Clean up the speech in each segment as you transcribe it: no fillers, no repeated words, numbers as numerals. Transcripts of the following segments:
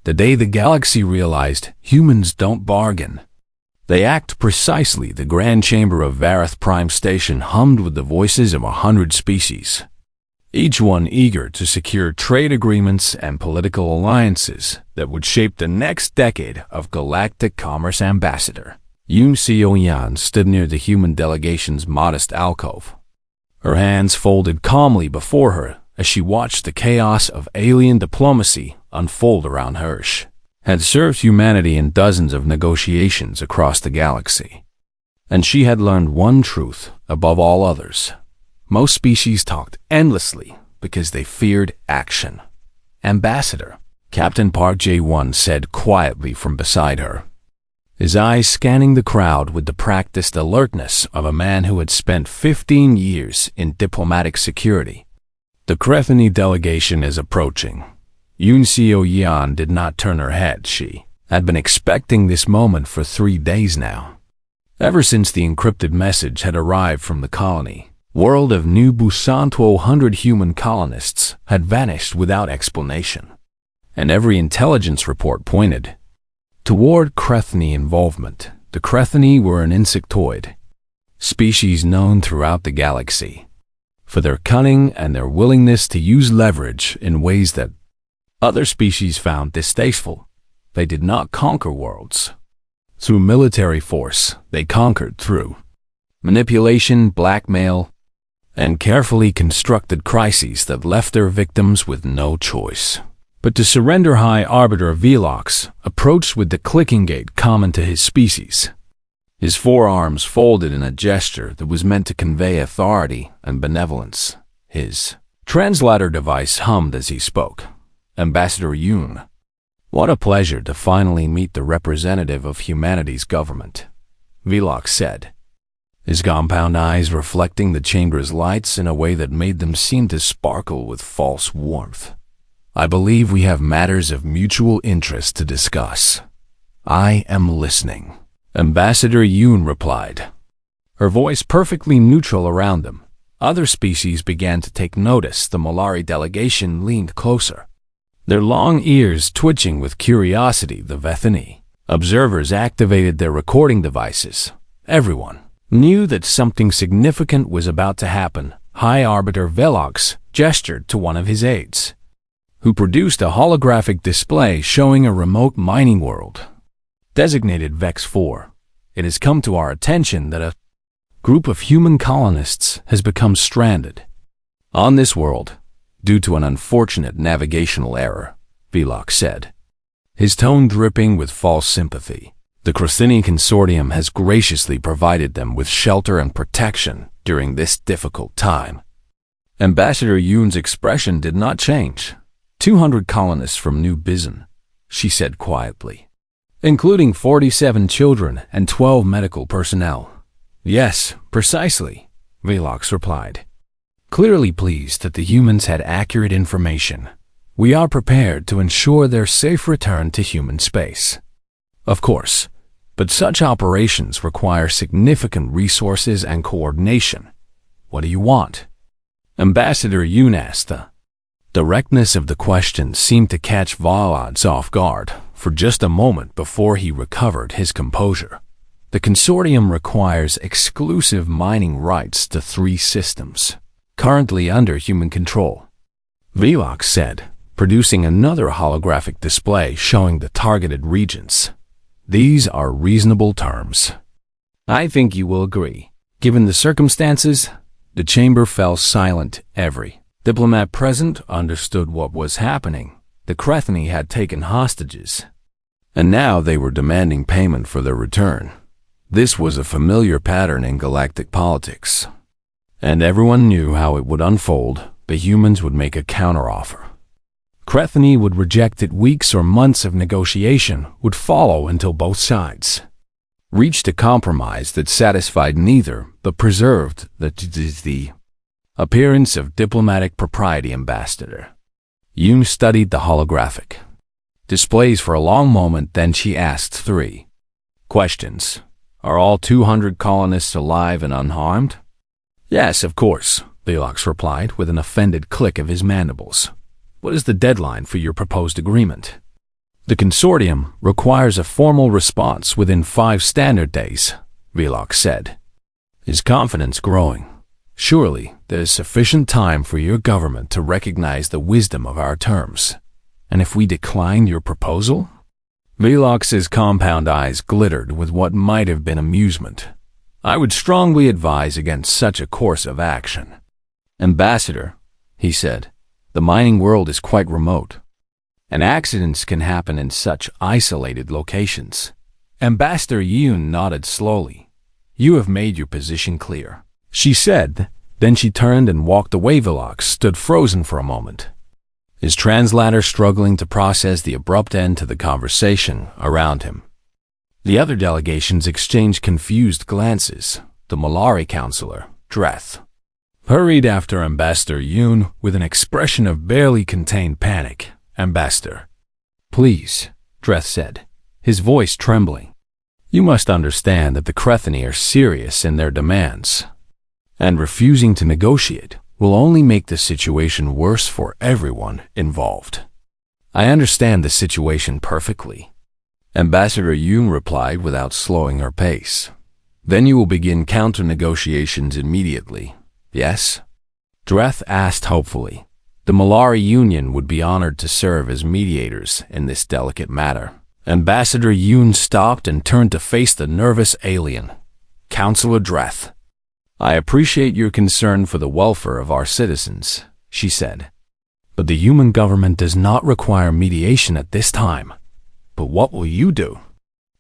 The day the galaxy realized humans don't bargain. They act precisely. The grand chamber of Vareth Prime Station hummed with the voices of 100 species, each one eager to secure trade agreements and political alliances that would shape the next decade of galactic commerce. Ambassador Yoon Seo-yan stood near the human delegation's modest alcove, her hands folded calmly before her as she watched the chaos of alien diplomacy unfold around her. Had served humanity in dozens of negotiations across the galaxy, and she had learned one truth above all others. Most species talked endlessly because they feared action. Ambassador, Captain Park Jae-won said quietly from beside her, his eyes scanning the crowd with the practiced alertness of a man who had spent 15 years in diplomatic security. The Crethany delegation is approaching. Yoon Seo-yan did not turn her head. She had been expecting this moment for 3 days now. Ever since the encrypted message had arrived from the colony world of New Busan, 100 human colonists had vanished without explanation, and every intelligence report pointed toward Crethany involvement. The Crethany were an insectoid species known throughout the galaxy for their cunning and their willingness to use leverage in ways that other species found distasteful. They did not conquer worlds through military force. They conquered through manipulation, blackmail, and carefully constructed crises that left their victims with no choice but to surrender. High Arbiter Velox approached with the clicking gait common to his species, his forearms folded in a gesture that was meant to convey authority and benevolence. His translator device hummed as he spoke. Ambassador Yoon, what a pleasure to finally meet the representative of humanity's government, Velox said, his compound eyes reflecting the chamber's lights in a way that made them seem to sparkle with false warmth. I believe we have matters of mutual interest to discuss. I am listening, Ambassador Yoon replied, her voice perfectly neutral around them. Other species began to take notice. The Molari delegation leaned closer, their long ears twitching with curiosity. The Vethany observers activated their recording devices. Everyone knew that something significant was about to happen. High Arbiter Velox gestured to one of his aides, who produced a holographic display showing a remote mining world, designated Vex 4. It has come to our attention that a group of human colonists has become stranded on this world due to an unfortunate navigational error, Velox said, his tone dripping with false sympathy. The Crethany Consortium has graciously provided them with shelter and protection during this difficult time. Ambassador Yoon's expression did not change. 200 colonists from New Bizen, she said quietly, including 47 children and 12 medical personnel. Yes, precisely, Velox replied, clearly pleased that the humans had accurate information. We are prepared to ensure their safe return to human space. Of course, but such operations require significant resources and coordination. What do you want? Ambassador Yoon asked. The directness of the question seemed to catch Velox off guard for just a moment before he recovered his composure. The consortium requires exclusive mining rights to 3 systems, currently under human control, Velox said, producing another holographic display showing the targeted regions. These are reasonable terms. I think you will agree. Given the circumstances, the chamber fell silent. Every diplomat present understood what was happening. The Crethany had taken hostages, and now they were demanding payment for their return. This was a familiar pattern in galactic politics, and everyone knew how it would unfold. The humans would make a counteroffer. Crethany would reject it. Weeks or months of negotiation would follow until both sides reached a compromise that satisfied neither but preserved the appearance of diplomatic propriety. Ambassador Yoon studied the holographic displays for a long moment, then she asked 3 questions. Are all 200 colonists alive and unharmed? Yes, of course, Velox replied with an offended click of his mandibles. What is the deadline for your proposed agreement? The consortium requires a formal response within 5 standard days, Velox said, his confidence growing. Surely there is sufficient time for your government to recognize the wisdom of our terms. And if we decline your proposal? Velox's compound eyes glittered with what might have been amusement. I would strongly advise against such a course of action. Ambassador, he said, the mining world is quite remote, and accidents can happen in such isolated locations. Ambassador Yoon nodded slowly. You have made your position clear, she said. Then she turned and walked away. Velox stood frozen for a moment, his translator struggling to process the abrupt end to the conversation around him. The other delegations exchanged confused glances. The Malari counselor, Dreth, hurried after Ambassador Yoon with an expression of barely contained panic. Ambassador, please, Dreth said, his voice trembling. You must understand that the Crethani are serious in their demands, and refusing to negotiate will only make the situation worse for everyone involved. I understand the situation perfectly, Ambassador Yoon replied without slowing her pace. Then you will begin counter-negotiations immediately, yes? Dreth asked hopefully. The Malari Union would be honored to serve as mediators in this delicate matter. Ambassador Yoon stopped and turned to face the nervous alien. Counselor Dreth, I appreciate your concern for the welfare of our citizens, she said. But the human government does not require mediation at this time. But what will you do?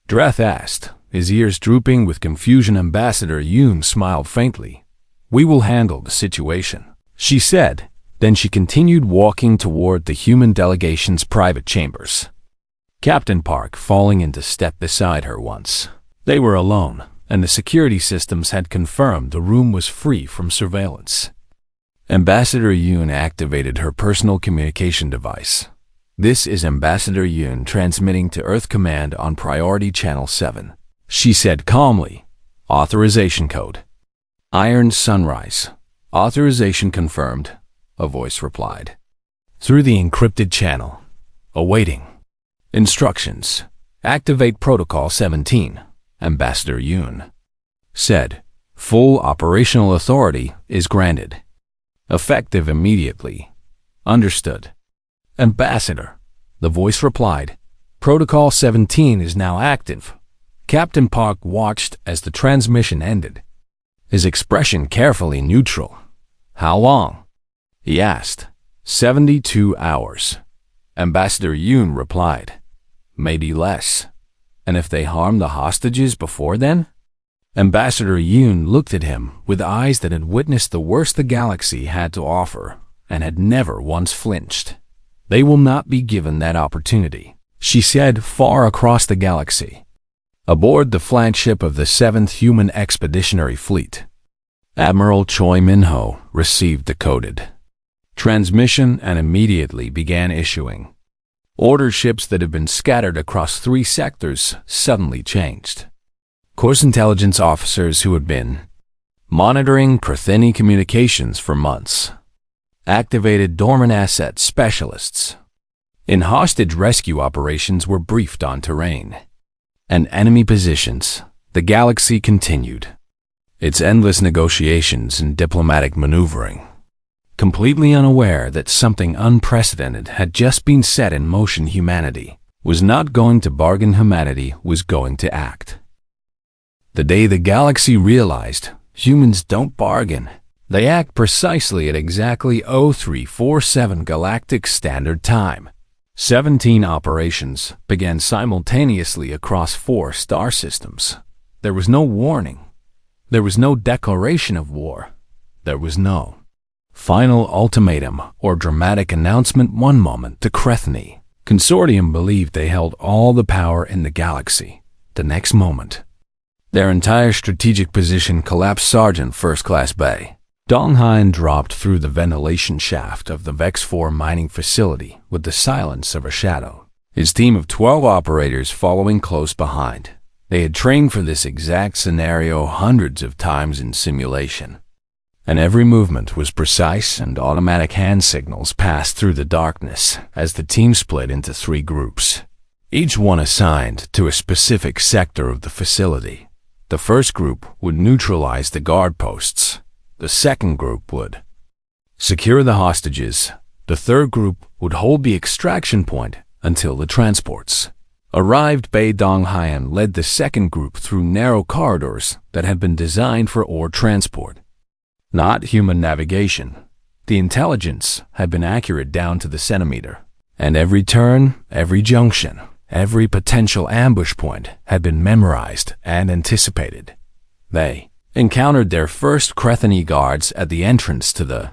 Dreth asked, his ears drooping with confusion. Ambassador Yoon smiled faintly. We will handle the situation, she said. Then she continued walking toward the human delegation's private chambers, Captain Park falling into step beside her once. They were alone, and the security systems had confirmed the room was free from surveillance. Ambassador Yoon activated her personal communication device. This is Ambassador Yoon transmitting to Earth Command on Priority Channel 7, she said calmly. Authorization code. Iron Sunrise. Authorization confirmed, a voice replied. Through the encrypted channel. Awaiting. Instructions. Activate Protocol 17, Ambassador Yoon said. Full operational authority is granted. Effective immediately. Understood. Ambassador, the voice replied. Protocol 17 is now active. Captain Park watched as the transmission ended, his expression carefully neutral. How long? He asked. 72 hours. Ambassador Yoon replied. Maybe less. And if they harm the hostages before then? Ambassador Yoon looked at him with eyes that had witnessed the worst the galaxy had to offer and had never once flinched. They will not be given that opportunity, she said far across the galaxy, aboard the flagship of the 7th Human Expeditionary Fleet. Admiral Choi Min-ho received the coded transmission and immediately began issuing. Order ships that had been scattered across 3 sectors suddenly changed. Course intelligence officers who had been monitoring Crethani communications for months activated dormant asset specialists in hostage rescue operations were briefed on terrain and enemy positions. The galaxy continued its endless negotiations and diplomatic maneuvering, completely unaware that something unprecedented had just been set in motion. Humanity was not going to bargain. Humanity was going to act. The day the galaxy realized humans don't bargain, they act precisely at exactly 0347 Galactic Standard Time. 17 operations began simultaneously across 4 star systems. There was no warning. There was no declaration of war. There was no final ultimatum or dramatic announcement. One moment, the Crethani Consortium believed they held all the power in the galaxy. The next moment, their entire strategic position collapsed. Sergeant First Class Bay Donghain dropped through the ventilation shaft of the Vex 4 mining facility with the silence of a shadow, his team of 12 operators following close behind. They had trained for this exact scenario hundreds of times in simulation, and every movement was precise, and automatic hand signals passed through the darkness as the team split into 3 groups. each one assigned to a specific sector of the facility. The first group would neutralize the guard posts. The second group would secure the hostages. The third group would hold the extraction point until the transports arrived. Bei Donghayan led the second group through narrow corridors that had been designed for ore transport, not human navigation. The intelligence had been accurate down to the centimeter, and every turn, every junction, every potential ambush point had been memorized and anticipated. They encountered their first Crethany guards at the entrance to the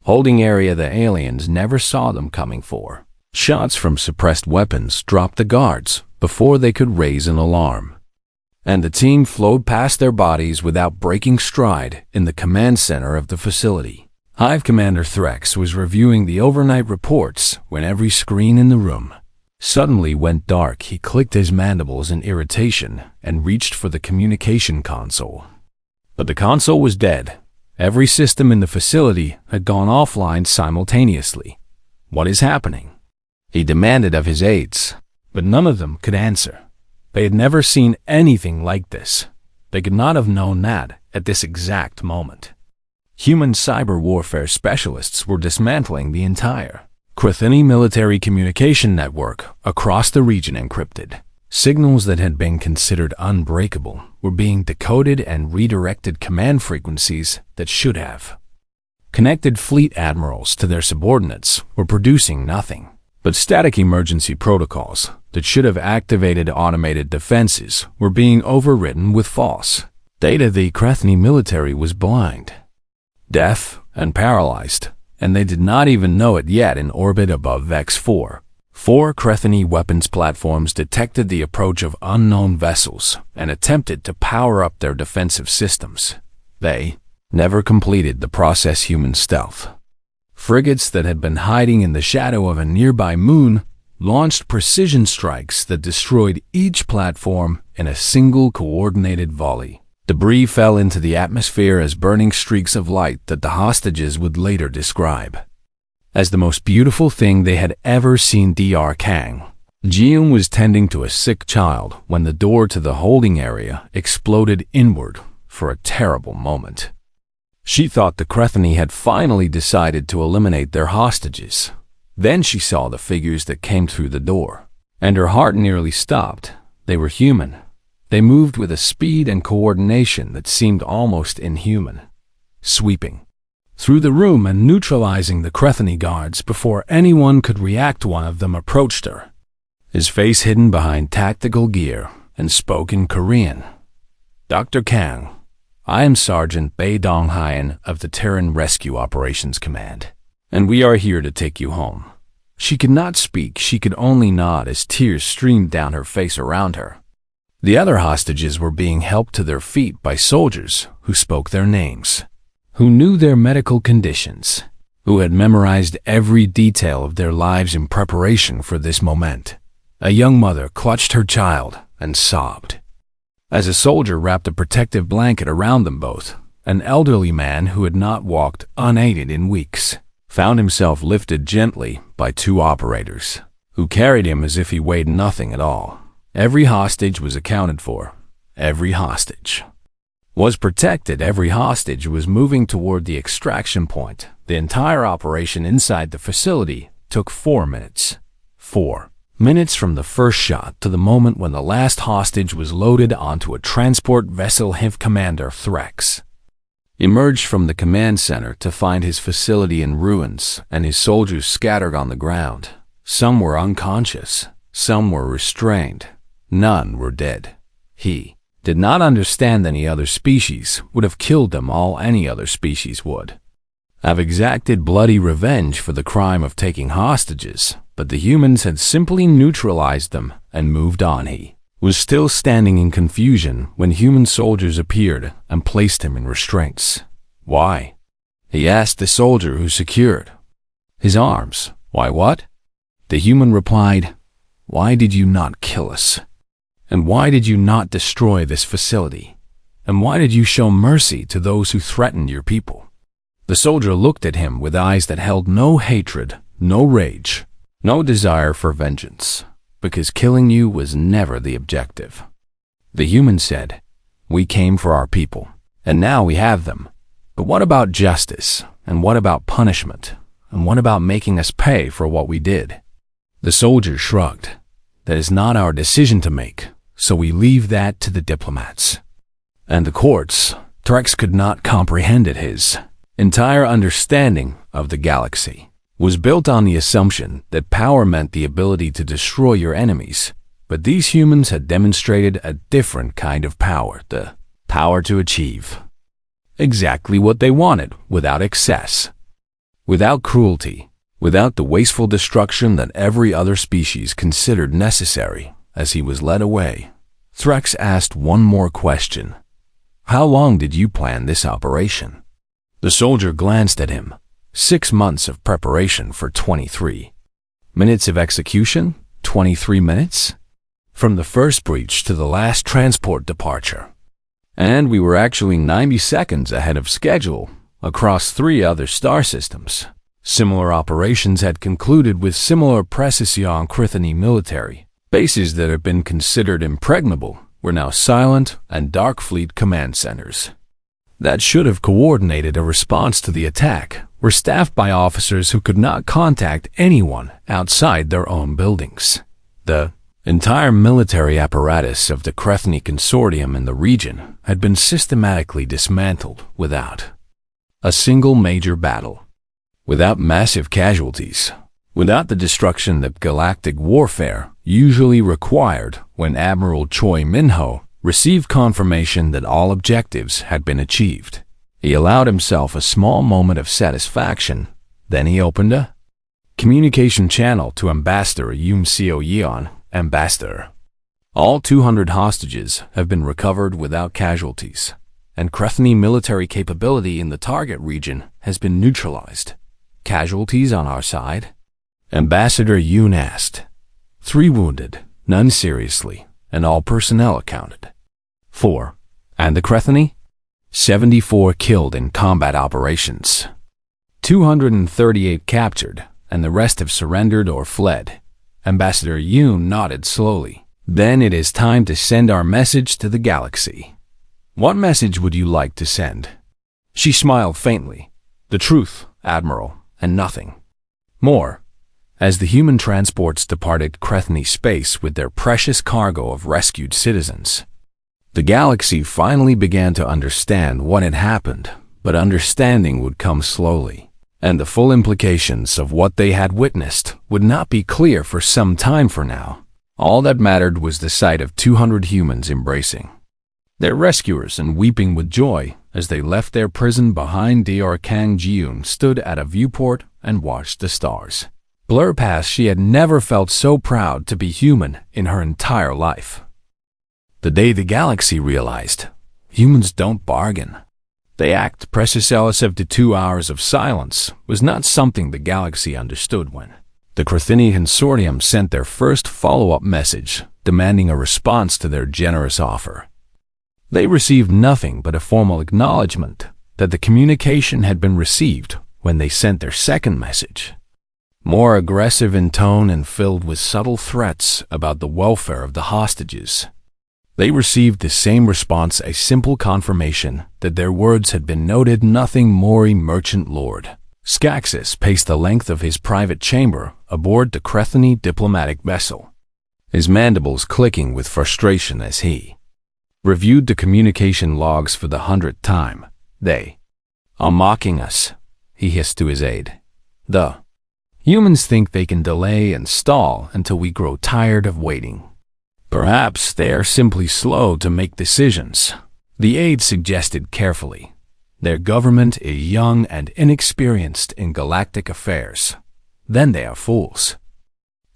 holding area. The aliens never saw them coming for. Shots from suppressed weapons dropped the guards before they could raise an alarm, and the team flowed past their bodies without breaking stride in the command center of the facility. Hive Commander Threx was reviewing the overnight reports when every screen in the room suddenly went dark. He clicked his mandibles in irritation and reached for the communication console. But the console was dead. Every system in the facility had gone offline simultaneously. What is happening? He demanded of his aides, but none of them could answer. They had never seen anything like this. They could not have known that at this exact moment. Human cyber warfare specialists were dismantling the entire Crethany military communication network across the region. Encrypted signals that had been considered unbreakable were being decoded and redirected. Command frequencies that should have connected fleet admirals to their subordinates were producing nothing but static. Emergency protocols that should have activated automated defenses were being overwritten with false data. The Crethany military was blind, deaf, and paralyzed, and they did not even know it yet. In orbit above X4, 4 Crethany weapons platforms detected the approach of unknown vessels and attempted to power up their defensive systems. They never completed the process. Human stealth frigates that had been hiding in the shadow of a nearby moon launched precision strikes that destroyed each platform in a single coordinated volley. Debris fell into the atmosphere as burning streaks of light that the hostages would later describe as the most beautiful thing they had ever seen. Dr. Kang Jiun was tending to a sick child when the door to the holding area exploded inward. For a terrible moment, she thought the Crethany had finally decided to eliminate their hostages. Then she saw the figures that came through the door, and her heart nearly stopped. They were human. They moved with a speed and coordination that seemed almost inhuman, sweeping through the room and neutralizing the Crethany guards before anyone could react. One of them approached her, his face hidden behind tactical gear, and spoke in Korean. "Dr. Kang, I am Sergeant Bei Donghayan of the Terran Rescue Operations Command, and we are here to take you home." She could not speak. She could only nod as tears streamed down her face around her. The other hostages were being helped to their feet by soldiers who spoke their names, who knew their medical conditions, who had memorized every detail of their lives in preparation for this moment. A young mother clutched her child and sobbed as a soldier wrapped a protective blanket around them both. An elderly man who had not walked unaided in weeks found himself lifted gently by 2 operators, who carried him as if he weighed nothing at all. Every hostage was accounted for. Every hostage was protected. Every hostage was moving toward the extraction point. The entire operation inside the facility took 4 minutes. 4 minutes from the first shot to the moment when the last hostage was loaded onto a transport vessel. Hive Commander Threx emerged from the command center to find his facility in ruins and his soldiers scattered on the ground. Some were unconscious, some were restrained, none were dead. He did not understand any other species would have killed them all. Any other species would have exacted bloody revenge for the crime of taking hostages, but the humans had simply neutralized them and moved on. He was still standing in confusion when human soldiers appeared and placed him in restraints. "Why?" he asked the soldier who secured his arms. "Why what?" The human replied, "Why did you not kill us? And why did you not destroy this facility? And why did you show mercy to those who threatened your people?" The soldier looked at him with eyes that held no hatred, no rage, no desire for vengeance. because killing you was never the objective. The humans said, "We came for our people, and now we have them. But what about justice? And what about punishment? And what about making us pay for what we did?" The soldiers shrugged. "That is not our decision to make, so we leave that to the diplomats." And the courts, Trex could not comprehend it. His entire understanding of the galaxy was built on the assumption that power meant the ability to destroy your enemies. But these humans had demonstrated a different kind of power, the power to achieve exactly what they wanted without excess, without cruelty, without the wasteful destruction that every other species considered necessary. As he was led away, Threx asked one more question. "How long did you plan this operation?" The soldier glanced at him. 6 months of preparation for 23 minutes of execution? 23 minutes? From the first breach to the last transport departure. And we were actually 90 seconds ahead of schedule across 3 other star systems. Similar operations had concluded with similar precision Crithony military. Bases that had been considered impregnable were now silent and Dark Fleet command centers that should have coordinated a response to the attack were staffed by officers who could not contact anyone outside their own buildings. The entire military apparatus of the Crethony Consortium in the region had been systematically dismantled without a single major battle, without massive casualties, without the destruction that galactic warfare usually required. When Admiral Choi Minho received confirmation that all objectives had been achieved, he allowed himself a small moment of satisfaction. Then he opened a communication channel to Ambassador Yoon Seo Yeon. "Ambassador, all 200 hostages have been recovered without casualties, and Crethony military capability in the target region has been neutralized. Casualties on our side?" Ambassador Yoon asked. 3 wounded, none seriously, and all personnel accounted 4. "And the Crethony?" 74 killed in combat operations. 238 captured, and the rest have surrendered or fled. Ambassador Yoon nodded slowly. "Then it is time to send our message to the galaxy." "What message would you like to send?" She smiled faintly. "The truth, Admiral, and nothing more." As the human transports departed Crethony space with their precious cargo of rescued citizens, the galaxy finally began to understand what had happened, but understanding would come slowly, and the full implications of what they had witnessed would not be clear for some time for now. All that mattered was the sight of 200 humans embracing their rescuers and weeping with joy as they left their prison behind. Dr. Kang Jiun stood at a viewport and watched the stars blur past. She had never felt so proud to be human in her entire life. The day the galaxy realized, humans don't bargain. They act. Precisely after 2 hours of silence was not something the galaxy understood when the Crethony Consortium sent their first follow-up message demanding a response to their generous offer. They received nothing but a formal acknowledgement that the communication had been received when they sent their second message, more aggressive in tone and filled with subtle threats about the welfare of the hostages. They received the same response, a simple confirmation that their words had been noted. Nothing more. Merchant Lord Skaxis paced the length of his private chamber aboard the Crethony diplomatic vessel, his mandibles clicking with frustration as he reviewed the communication logs for the 100th time. "They are mocking us," he hissed to his aide. "The humans think they can delay and stall until we grow tired of waiting. Perhaps they are simply slow to make decisions," the aide suggested carefully. "Their government is young and inexperienced in galactic affairs. Then they are fools."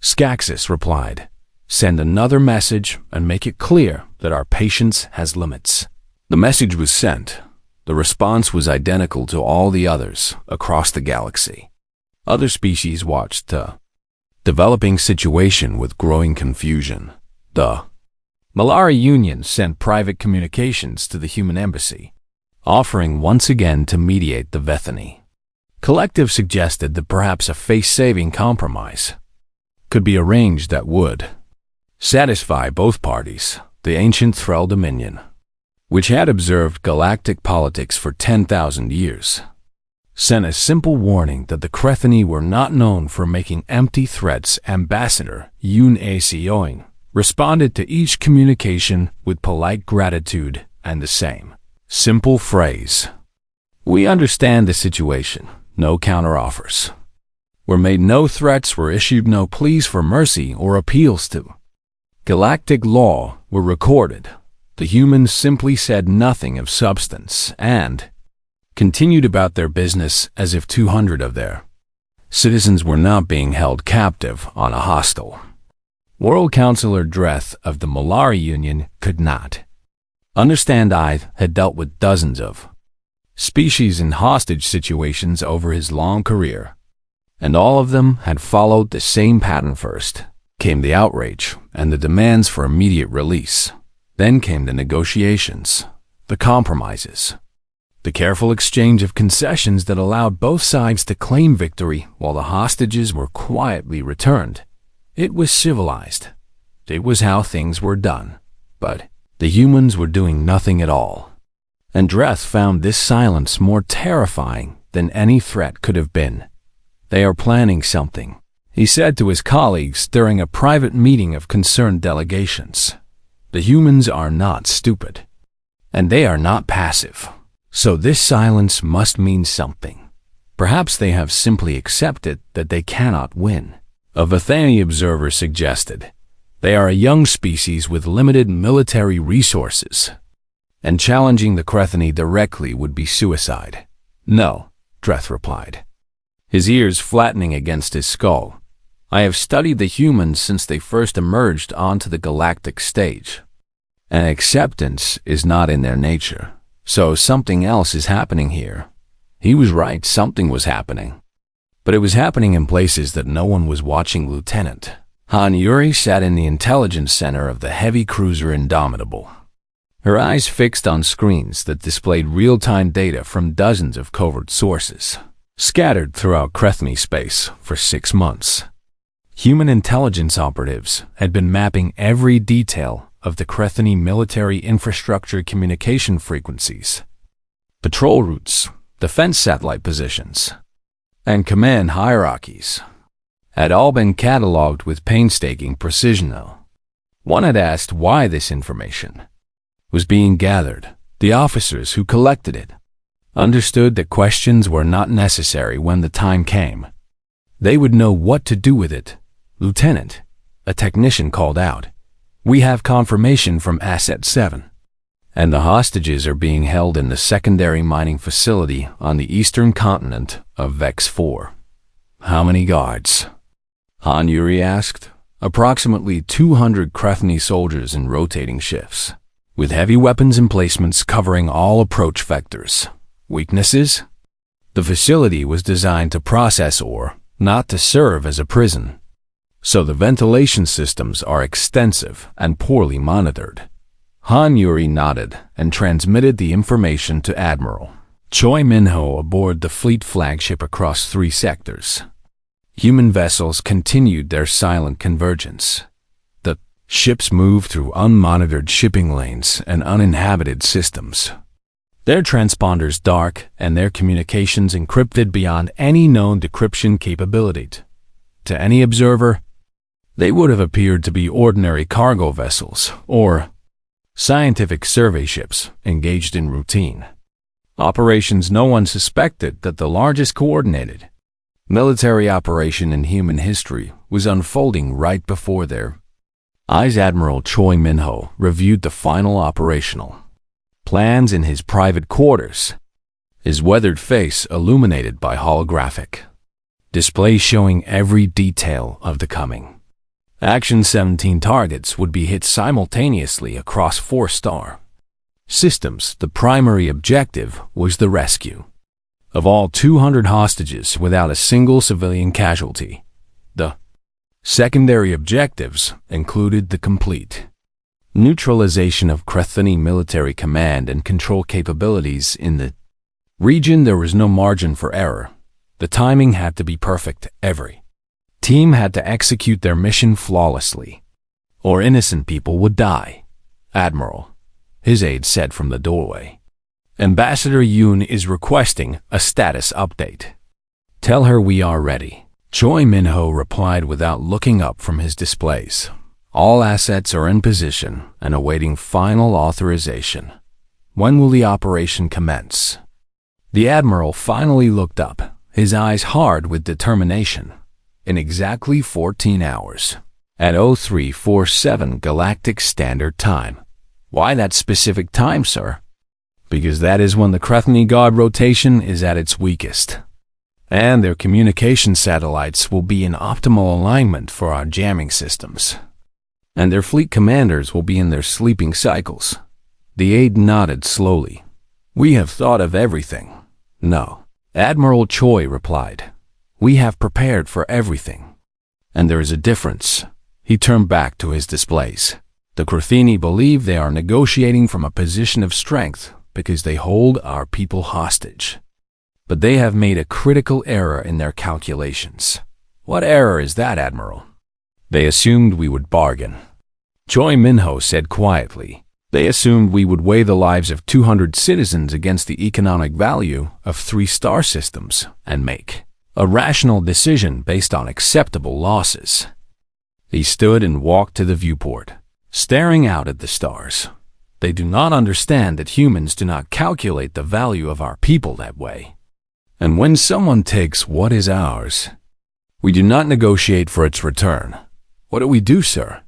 Skaxis replied, "Send another message and make it clear that our patience has limits." The message was sent. The response was identical to all the others across the galaxy. Other species watched the developing situation with growing confusion. The Malara Union sent private communications to the human embassy, offering once again to mediate the Vethany. Collective suggested that perhaps a face-saving compromise could be arranged that would satisfy both parties. The ancient Thrall Dominion, which had observed galactic politics for 10,000 years, sent a simple warning that the Crethani were not known for making empty threats. Ambassador Yun Asioing responded to each communication with polite gratitude and the same simple phrase: "We understand the situation. No counteroffers were made, no threats were issued, no pleas for mercy or appeals to galactic law were recorded." The humans simply said nothing of substance and continued about their business as if 200 of their citizens were not being held captive on a hostile World Councilor Dreth of the Malari Union could not understand. I had dealt with dozens of species in hostage situations over his long career, and all of them had followed the same pattern. First came the outrage and the demands for immediate release. Then came the negotiations, the compromises, the careful exchange of concessions that allowed both sides to claim victory while the hostages were quietly returned. It was civilized. It was how things were done. But the humans were doing nothing at all. And Dreth found this silence more terrifying than any threat could have been. "They are planning something," he said to his colleagues during a private meeting of concerned delegations. "The humans are not stupid, and they are not passive. So this silence must mean something. Perhaps they have simply accepted that they cannot win." A Vathani observer suggested, "They are a young species with limited military resources, and challenging the Crethani directly would be suicide." "No," Dreth replied, his ears flattening against his skull. "I have studied the humans since they first emerged onto the galactic stage, and acceptance is not in their nature. So something else is happening here." He was right, something was happening. But it was happening in places that no one was watching. Lieutenant Han Yuri sat in the intelligence center of the heavy cruiser Indomitable, her eyes fixed on screens that displayed real-time data from dozens of covert sources, scattered throughout Crethani space for 6 months. Human intelligence operatives had been mapping every detail of the Crethani military infrastructure, communication frequencies, patrol routes, defense satellite positions, and command hierarchies. Had all been cataloged with painstaking precision, though. One had asked why this information was being gathered. The officers who collected it understood that questions were not necessary when the time came. They would know what to do with it. "Lieutenant," a technician called out, "we have confirmation from Asset 7. And the hostages are being held in the secondary mining facility on the eastern continent of Vex 4. "How many guards?" Han Yuri asked. "Approximately 200 Crethani soldiers in rotating shifts, with heavy weapons emplacements covering all approach vectors." Weaknesses? The facility was designed to process ore, not to serve as a prison. So the ventilation systems are extensive and poorly monitored. Han Yuri nodded and transmitted the information to Admiral Choi Minho aboard the fleet flagship across 3 sectors. Human vessels continued their silent convergence. The ships moved through unmonitored shipping lanes and uninhabited systems, their transponders dark and their communications encrypted beyond any known decryption capability. To any observer, they would have appeared to be ordinary cargo vessels or scientific survey ships engaged in routine operations. No one suspected that the largest coordinated military operation in human history was unfolding right before their eyes. Admiral Choi Minho reviewed the final operational plans in his private quarters, his weathered face illuminated by holographic displays showing every detail of the coming action. 17 targets would be hit simultaneously across 4-star systems. The primary objective was the rescue of all 200 hostages without a single civilian casualty. The secondary objectives included the complete neutralization of Crethani military command and control capabilities in the region. There was no margin for error. The timing had to be perfect. Every team had to execute their mission flawlessly, or innocent people would die. Admiral, his aide said from the doorway. Ambassador Yoon is requesting a status update. Tell her we are ready. Choi Min-ho replied without looking up from his displays. All assets are in position and awaiting final authorization. When will the operation commence? The Admiral finally looked up, his eyes hard with determination. In exactly 14 hours. At 0347 Galactic Standard Time. Why that specific time, sir? Because that is when the Crethony God rotation is at its weakest. And their communication satellites will be in optimal alignment for our jamming systems. And their fleet commanders will be in their sleeping cycles. The aide nodded slowly. We have thought of everything. No. Admiral Choi replied. We have prepared for everything. And there is a difference. He turned back to his displays. The Crethini believe they are negotiating from a position of strength because they hold our people hostage. But they have made a critical error in their calculations. What error is that, Admiral? They assumed we would bargain. Choi Min-ho said quietly. They assumed we would weigh the lives of 200 citizens against the economic value of 3 star systems and make a rational decision based on acceptable losses. He stood and walked to the viewport, staring out at the stars. They do not understand that humans do not calculate the value of our people that way. And when someone takes what is ours, we do not negotiate for its return. What do we do, sir?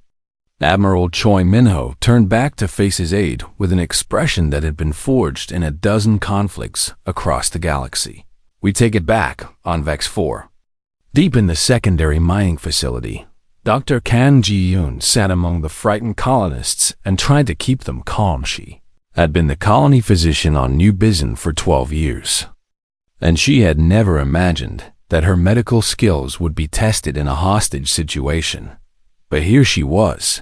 Admiral Choi Min-ho turned back to face his aide with an expression that had been forged in a dozen conflicts across the galaxy. We take it back on Vex 4. Deep in the secondary mining facility, Dr. Kan Ji-yoon sat among the frightened colonists and tried to keep them calm. She had been the colony physician on New Bizen for 12 years. And she had never imagined that her medical skills would be tested in a hostage situation. But here she was,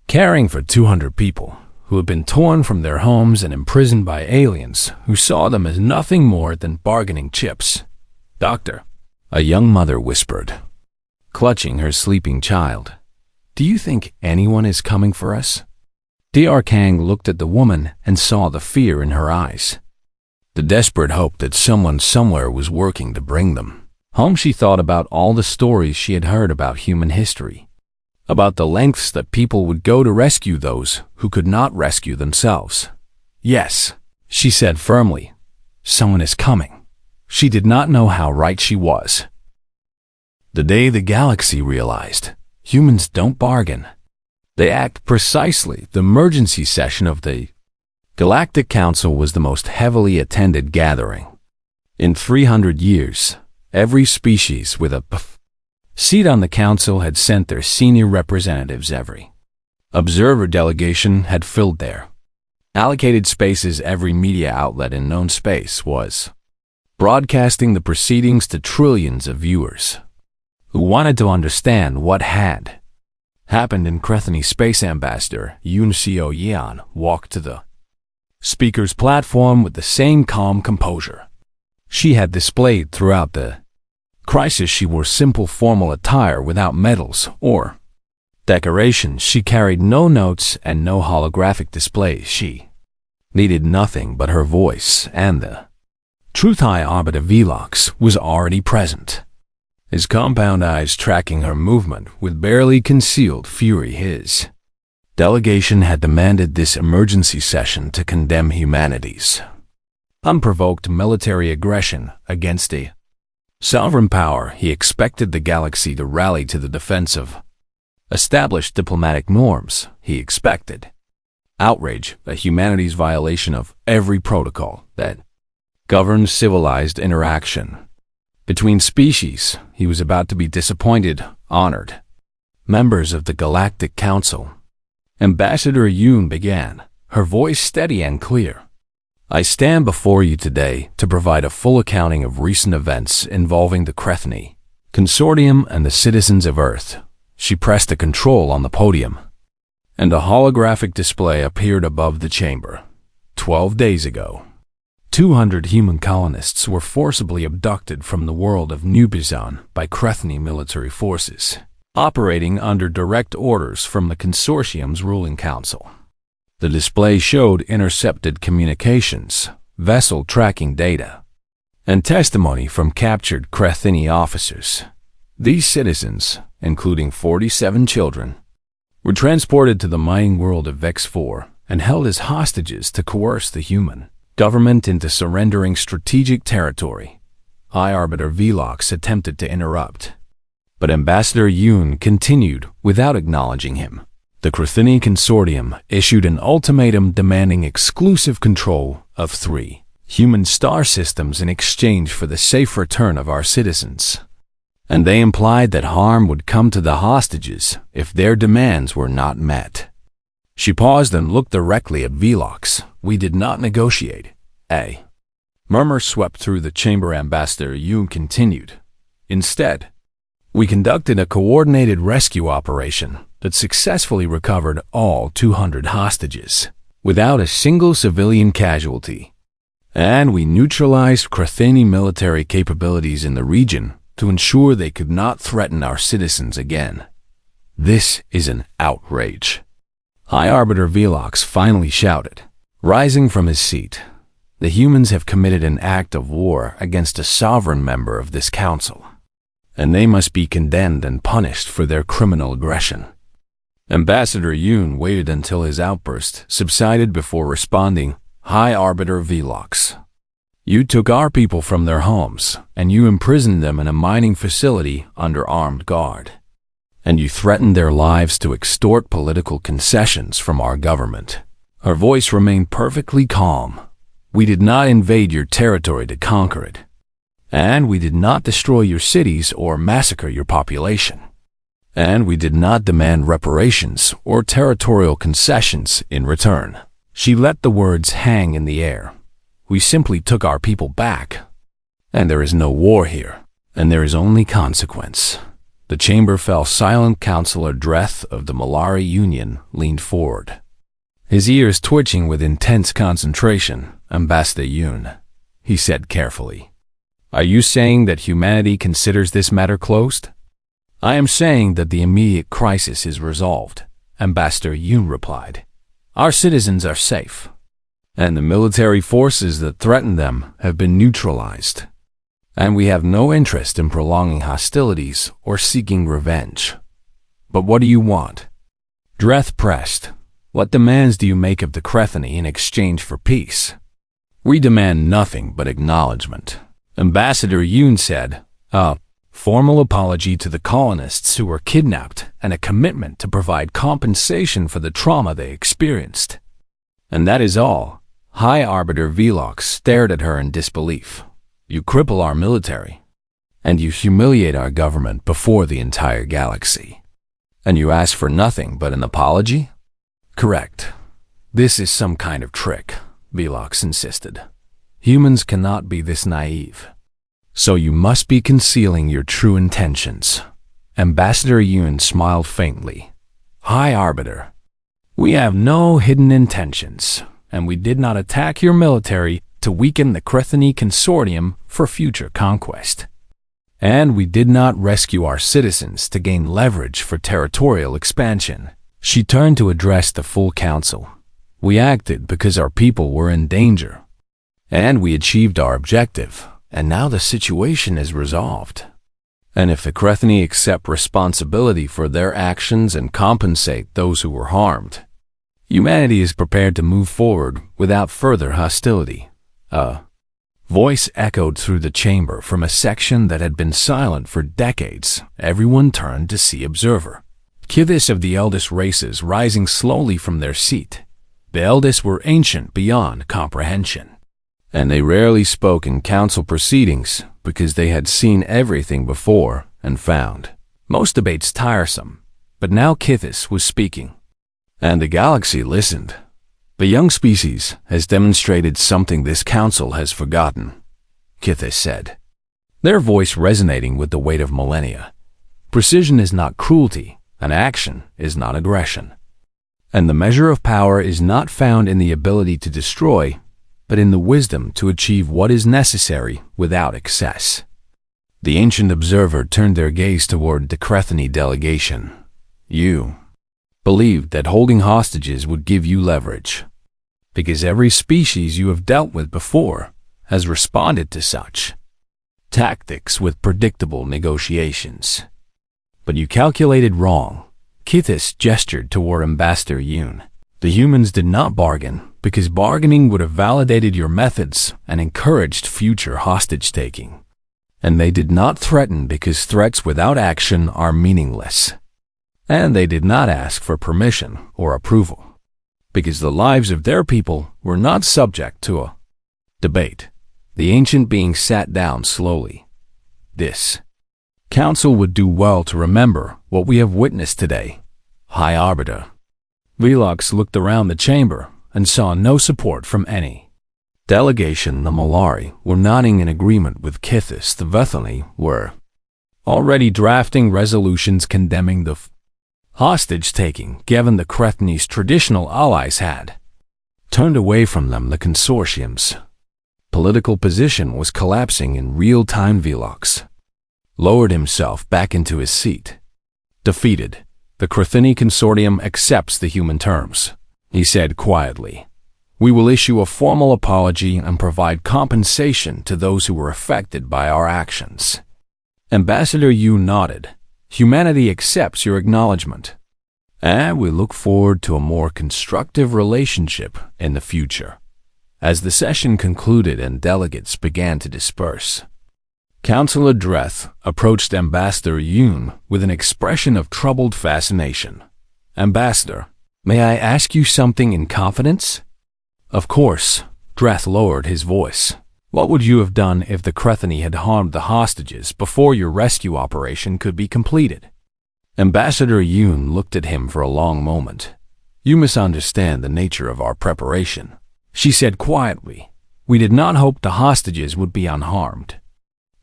caring for 200 people who had been torn from their homes and imprisoned by aliens who saw them as nothing more than bargaining chips. Doctor, a young mother whispered, clutching her sleeping child. Do you think anyone is coming for us? Dr. Kang looked at the woman and saw the fear in her eyes. The desperate hope that someone somewhere was working to bring them home. She thought about all the stories she had heard about human history, about the lengths that people would go to rescue those who could not rescue themselves. Yes, she said firmly, someone is coming. She did not know how right she was. The day the galaxy realized humans don't bargain. They act precisely. The emergency session of the Galactic Council was the most heavily attended gathering. In 300 years, every species with a seat on the council had sent their senior representatives. Every observer delegation had filled their allocated spaces. Every media outlet in known space was broadcasting the proceedings to trillions of viewers who wanted to understand what had happened in Crethony. Space Ambassador Yoon Seo-yeon walked to the speaker's platform with the same calm composure she had displayed throughout the crisis. She wore simple formal attire without medals or decorations. She carried no notes and no holographic displays. She needed nothing but her voice, and the truth. High Arbiter Velox was already present, his compound eyes tracking her movement with barely concealed fury. His delegation had demanded this emergency session to condemn humanity's unprovoked military aggression against a sovereign power. He expected the galaxy to rally to the defense of established diplomatic norms. He expected outrage at humanity's violation of every protocol that governs civilized interaction between species. He was about to be disappointed. Honored members of the Galactic Council, Ambassador Yoon began, her voice steady and clear. I stand before you today to provide a full accounting of recent events involving the Crethony Consortium and the citizens of Earth. She pressed a control on the podium, and a holographic display appeared above the chamber. 12 days ago, 200 human colonists were forcibly abducted from the world of New Bizan by Crethony military forces. operating under direct orders from the consortium's ruling council. The display showed intercepted communications, vessel tracking data, and testimony from captured Crethini officers. These citizens, including 47 children, were transported to the mining world of Vex-4 and held as hostages to coerce the human government into surrendering strategic territory. High Arbiter Velox attempted to interrupt, but Ambassador Yoon continued without acknowledging him. The Crethini Consortium issued an ultimatum demanding exclusive control of 3 human star systems in exchange for the safe return of our citizens, and they implied that harm would come to the hostages if their demands were not met. She paused and looked directly at Velox. "We did not negotiate." A murmur swept through the chamber. Ambassador Yoon continued. "Instead, we conducted a coordinated rescue operation that successfully recovered all 200 hostages without a single civilian casualty. And we neutralized Crethini military capabilities in the region to ensure they could not threaten our citizens again. This is an outrage." High Arbiter Velox finally shouted, rising from his seat. "The humans have committed an act of war against a sovereign member of this council, and they must be condemned and punished for their criminal aggression." Ambassador Yoon waited until his outburst subsided before responding. "High Arbiter Velox, you took our people from their homes, and you imprisoned them in a mining facility under armed guard. And you threatened their lives to extort political concessions from our government." Her voice remained perfectly calm. "We did not invade your territory to conquer it, and we did not destroy your cities or massacre your population, and we did not demand reparations or territorial concessions in return." She let the words hang in the air. "We simply took our people back, and there is no war here, and there is only consequence." The chamber fell silent. Councillor Dreth of the Malari Union leaned forward, his ears twitching with intense concentration. "Ambassador Yoon," he said carefully, "are you saying that humanity considers this matter closed?" "I am saying that the immediate crisis is resolved," Ambassador Yoon replied. "Our citizens are safe, and the military forces that threaten them have been neutralized, and we have no interest in prolonging hostilities or seeking revenge." "But what do you want?" Dreth pressed. "What demands do you make of the Crethini in exchange for peace?" "We demand nothing but acknowledgement," Ambassador Yoon said. "A formal apology to the colonists who were kidnapped and a commitment to provide compensation for the trauma they experienced. And that is all." High Arbiter Velox stared at her in disbelief. "You cripple our military, and you humiliate our government before the entire galaxy. And you ask for nothing but an apology?" "Correct. This is some kind of trick," Velox insisted. "Humans cannot be this naive. So you must be concealing your true intentions." Ambassador Yoon smiled faintly. "High Arbiter, we have no hidden intentions, and we did not attack your military to weaken the Crethini Consortium for future conquest. And we did not rescue our citizens to gain leverage for territorial expansion." She turned to address the full council. "We acted because our people were in danger, and we achieved our objective. And now the situation is resolved. And if the Crethini accept responsibility for their actions and compensate those who were harmed, humanity is prepared to move forward without further hostility." A voice echoed through the chamber from a section that had been silent for decades. Everyone turned to see Observer. Kithis of the eldest races rising slowly from their seat. The eldest were ancient beyond comprehension, and they rarely spoke in council proceedings because they had seen everything before and found most debates tiresome. But now Kithis was speaking, and the galaxy listened. "The young species has demonstrated something this council has forgotten," Kithis said, their voice resonating with the weight of millennia. "Precision is not cruelty, and action is not aggression. And the measure of power is not found in the ability to destroy, but in the wisdom to achieve what is necessary without excess." The ancient observer turned their gaze toward the Crethany delegation. You believed that holding hostages would give you leverage, because every species you have dealt with before has responded to such tactics with predictable negotiations. But you calculated wrong. Kithis gestured toward Ambassador Yoon. The humans did not bargain, because bargaining would have validated your methods and encouraged future hostage-taking. And they did not threaten because threats without action are meaningless. And they did not ask for permission or approval, because the lives of their people were not subject to a debate. The ancient being sat down slowly. This council would do well to remember what we have witnessed today, High Arbiter. Velox looked around the chamber and saw no support from any delegation. The Malari were nodding in agreement with Kithis. The Vethani were already drafting resolutions condemning the hostage-taking, given the Crethany's traditional allies had turned away from them. The consortium's political position was collapsing in real time. Velox lowered himself back into his seat. Defeated, the Crethany consortium accepts the human terms, he said quietly. We will issue a formal apology and provide compensation to those who were affected by our actions. Ambassador Yu nodded. Humanity accepts your acknowledgement, and we look forward to a more constructive relationship in the future. As the session concluded and delegates began to disperse, Councillor Dreth approached Ambassador Yoon with an expression of troubled fascination. Ambassador, may I ask you something in confidence? Of course. Dreth lowered his voice. What would you have done if the Crethany had harmed the hostages before your rescue operation could be completed? Ambassador Yoon looked at him for a long moment. You misunderstand the nature of our preparation, she said quietly. We did not hope the hostages would be unharmed,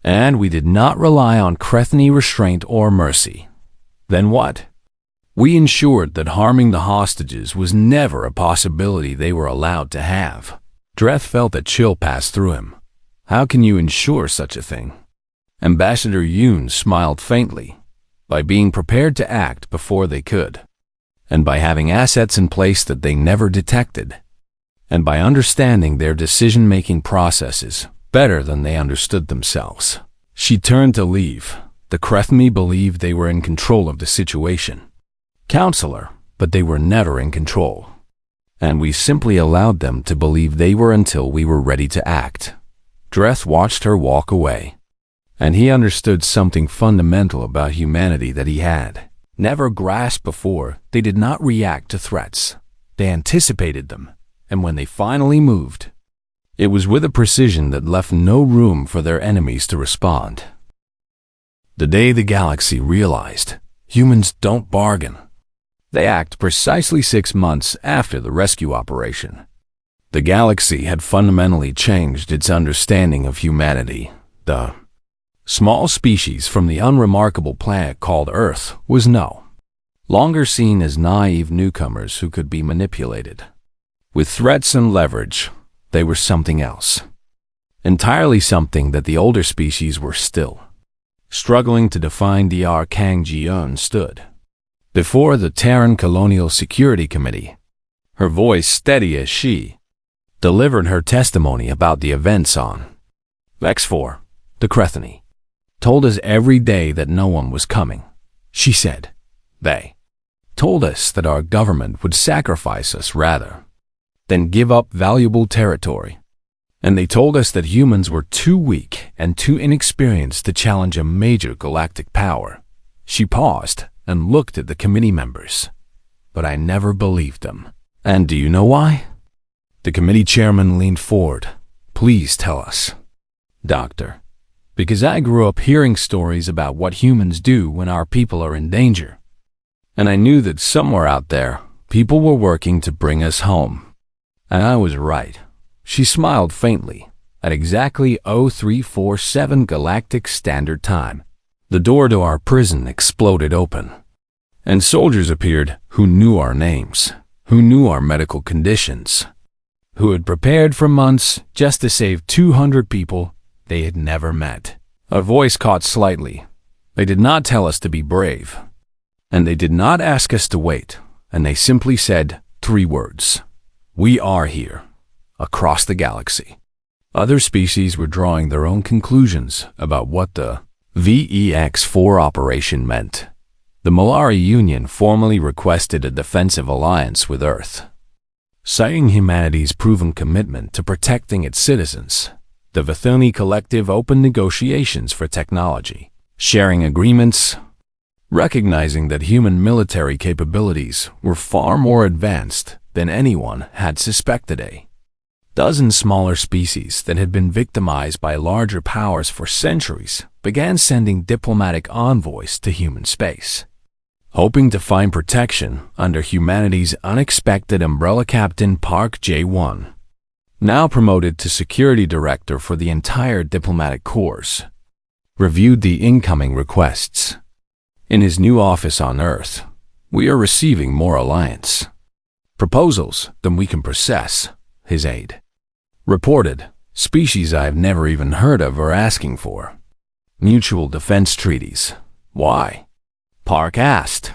and we did not rely on Crethany restraint or mercy. Then what? We ensured that harming the hostages was never a possibility they were allowed to have. Dreth felt a chill pass through him. How can you ensure such a thing? Ambassador Yoon smiled faintly. By being prepared to act before they could, and by having assets in place that they never detected, and by understanding their decision-making processes better than they understood themselves. She turned to leave. The Crethany believed they were in control of the situation. Counselor, but they were never in control. And we simply allowed them to believe they were until we were ready to act. Dreth watched her walk away, and he understood something fundamental about humanity that he had never grasped before. They did not react to threats. They anticipated them, and when they finally moved, it was with a precision that left no room for their enemies to respond. The day the galaxy realized humans don't bargain. They act precisely 6 months after the rescue operation. The galaxy had fundamentally changed its understanding of humanity. The small species from the unremarkable planet called Earth was no longer seen as naive newcomers who could be manipulated with threats and leverage. They were something else, entirely something that the older species were still struggling to define. Dr. Kang Ji-eun stood before the Terran Colonial Security Committee, her voice steady as she delivered her testimony about the events on Vex-4. The Crethany told us every day that no one was coming, she said. They told us that our government would sacrifice us rather than give up valuable territory. And they told us that humans were too weak and too inexperienced to challenge a major galactic power. She paused and looked at the committee members. But I never believed them. And do you know why? The committee chairman leaned forward. Please tell us. Doctor, because I grew up hearing stories about what humans do when our people are in danger. And I knew that somewhere out there, people were working to bring us home. And I was right. She smiled faintly. At exactly 0347 Galactic Standard Time, the door to our prison exploded open, and soldiers appeared who knew our names, who knew our medical conditions, who had prepared for months just to save 200 people they had never met. Our voice caught slightly. They did not tell us to be brave. And they did not ask us to wait. And they simply said 3 words. We are here. Across the galaxy. Other species were drawing their own conclusions about what the VEX-4 operation meant. The Molari Union formally requested a defensive alliance with Earth, citing humanity's proven commitment to protecting its citizens. The Vithuni Collective opened negotiations for technology, sharing agreements, recognizing that human military capabilities were far more advanced than anyone had suspected. Dozens smaller species that had been victimized by larger powers for centuries began sending diplomatic envoys to human space, hoping to find protection under humanity's unexpected umbrella. Captain Park J1, now promoted to security director for the entire diplomatic corps, reviewed the incoming requests. In his new office on Earth, we are receiving more alliance proposals than we can process, his aide reported. Species I've never even heard of are asking for mutual defense treaties. Why? Park asked,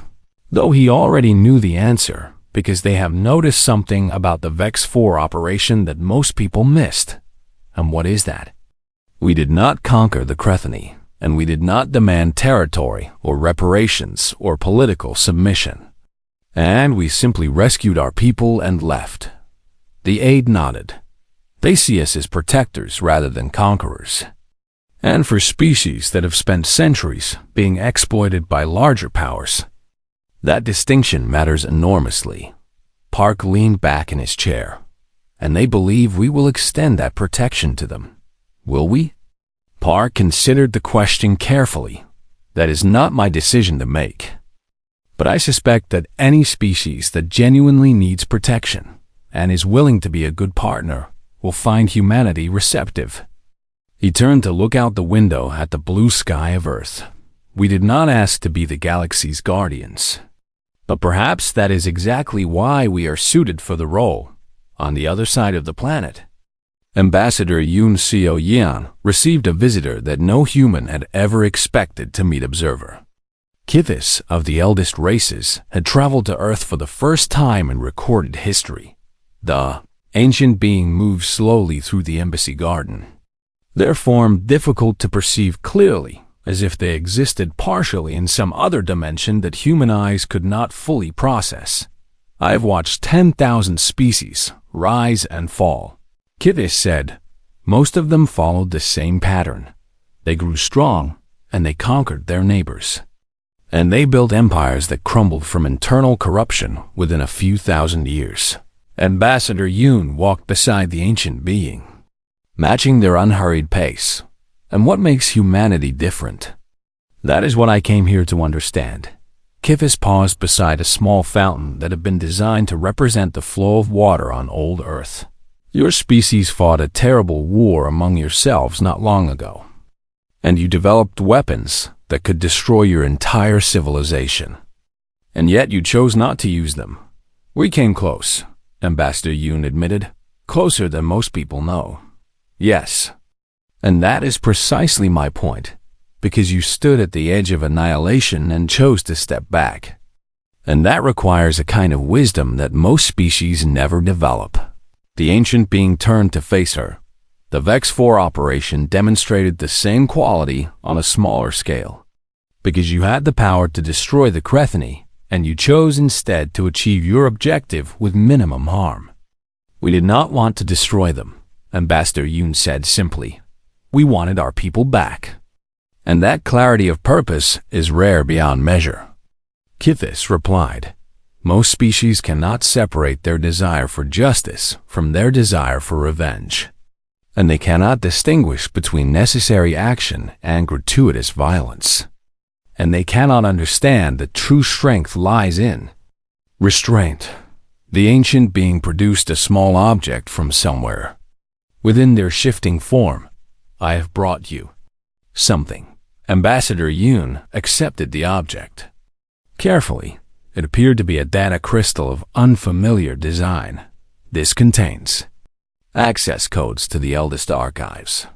though he already knew the answer, because they have noticed something about the VEX-4 operation that most people missed. And what is that? We did not conquer the Crethini, and we did not demand territory or reparations or political submission. And we simply rescued our people and left. The aide nodded. They see us as protectors rather than conquerors. And for species that have spent centuries being exploited by larger powers, that distinction matters enormously. Park leaned back in his chair. And they believe we will extend that protection to them. Will we? Park considered the question carefully. That is not my decision to make. But I suspect that any species that genuinely needs protection and is willing to be a good partner will find humanity receptive. He turned to look out the window at the blue sky of Earth. We did not ask to be the galaxy's guardians. But perhaps that is exactly why we are suited for the role on the other side of the planet. Ambassador Yoon Seo-yeon received a visitor that no human had ever expected to meet. Observer Kithis of the eldest races had traveled to Earth for the first time in recorded history. The ancient being moved slowly through the embassy garden, their form difficult to perceive clearly, as if they existed partially in some other dimension that human eyes could not fully process. I have watched 10,000 species rise and fall, Kithis said. Most of them followed the same pattern. They grew strong, and they conquered their neighbors. And they built empires that crumbled from internal corruption within a few thousand years. Ambassador Yoon walked beside the ancient being, matching their unhurried pace. And what makes humanity different? That is what I came here to understand. Kithis paused beside a small fountain that had been designed to represent the flow of water on old Earth. Your species fought a terrible war among yourselves not long ago, and you developed weapons that could destroy your entire civilization. And yet you chose not to use them. We came close, Ambassador Yoon admitted. Closer than most people know. Yes. And that is precisely my point, because you stood at the edge of annihilation and chose to step back. And that requires a kind of wisdom that most species never develop. The ancient being turned to face her. The VEX-4 operation demonstrated the same quality on a smaller scale. Because you had the power to destroy the Crethini, and you chose instead to achieve your objective with minimum harm. We did not want to destroy them, Ambassador Yoon said simply. We wanted our people back. And that clarity of purpose is rare beyond measure. Kithis replied, most species cannot separate their desire for justice from their desire for revenge. And they cannot distinguish between necessary action and gratuitous violence. And they cannot understand that true strength lies in restraint. The ancient being produced a small object from somewhere. Within their shifting form, I have brought you something. Ambassador Yoon accepted the object. Carefully, it appeared to be a data crystal of unfamiliar design. This contains access codes to the eldest archives.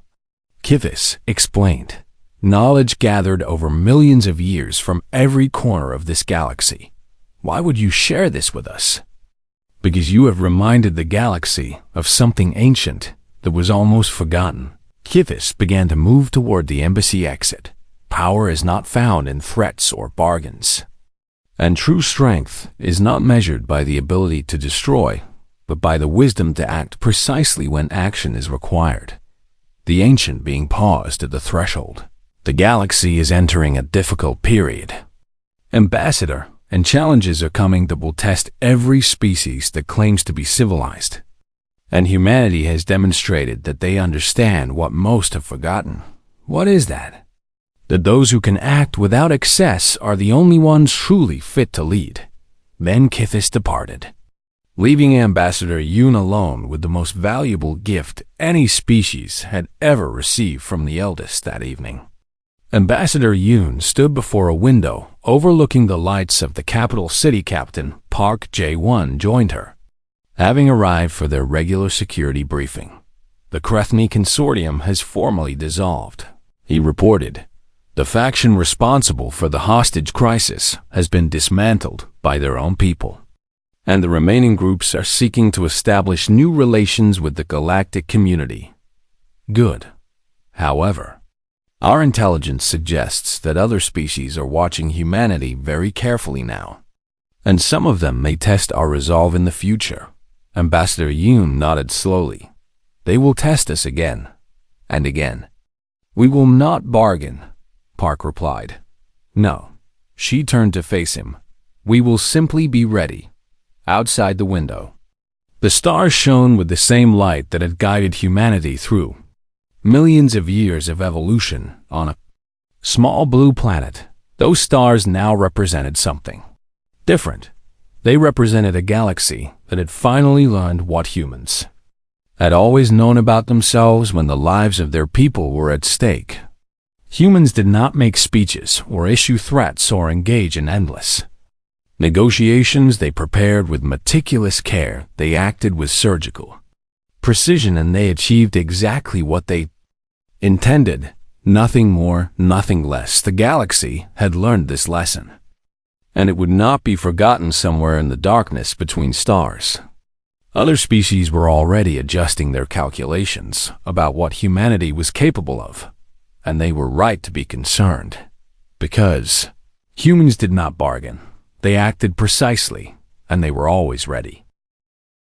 Kithis explained. knowledge gathered over millions of years from every corner of this galaxy. Why would you share this with us? Because you have reminded the galaxy of something ancient that was almost forgotten. Kithis began to move toward the embassy exit. Power is not found in threats or bargains. And true strength is not measured by the ability to destroy, but by the wisdom to act precisely when action is required. The ancient being paused at the threshold. The galaxy is entering a difficult period. Ambassador, and challenges are coming that will test every species that claims to be civilized. And humanity has demonstrated that they understand what most have forgotten. What is that? That those who can act without excess are the only ones truly fit to lead. Then Kithis departed, leaving Ambassador Yoon alone with the most valuable gift any species had ever received from the eldest that evening. Ambassador Yoon stood before a window overlooking the lights of the capital city. Captain Park Jae-won joined her, having arrived for their regular security briefing. The Krethni Consortium has formally dissolved, he reported. The faction responsible for the hostage crisis has been dismantled by their own people, and the remaining groups are seeking to establish new relations with the galactic community. Good. However, our intelligence suggests that other species are watching humanity very carefully now, and some of them may test our resolve in the future. Ambassador Yoon nodded slowly. They will test us again and again. We will not bargain, Park replied. No. She turned to face him. We will simply be ready. Outside the window, the stars shone with the same light that had guided humanity through millions of years of evolution on a small blue planet. Those stars now represented something different. They represented a galaxy that had finally learned what humans had always known about themselves when the lives of their people were at stake. Humans did not make speeches or issue threats or engage in endless negotiations. They prepared with meticulous care. They acted with surgical precision, and they achieved exactly what they intended. Nothing more, nothing less. The galaxy had learned this lesson, and it would not be forgotten somewhere in the darkness between stars. Other species were already adjusting their calculations about what humanity was capable of, and they were right to be concerned, because humans did not bargain. They acted precisely, and they were always ready.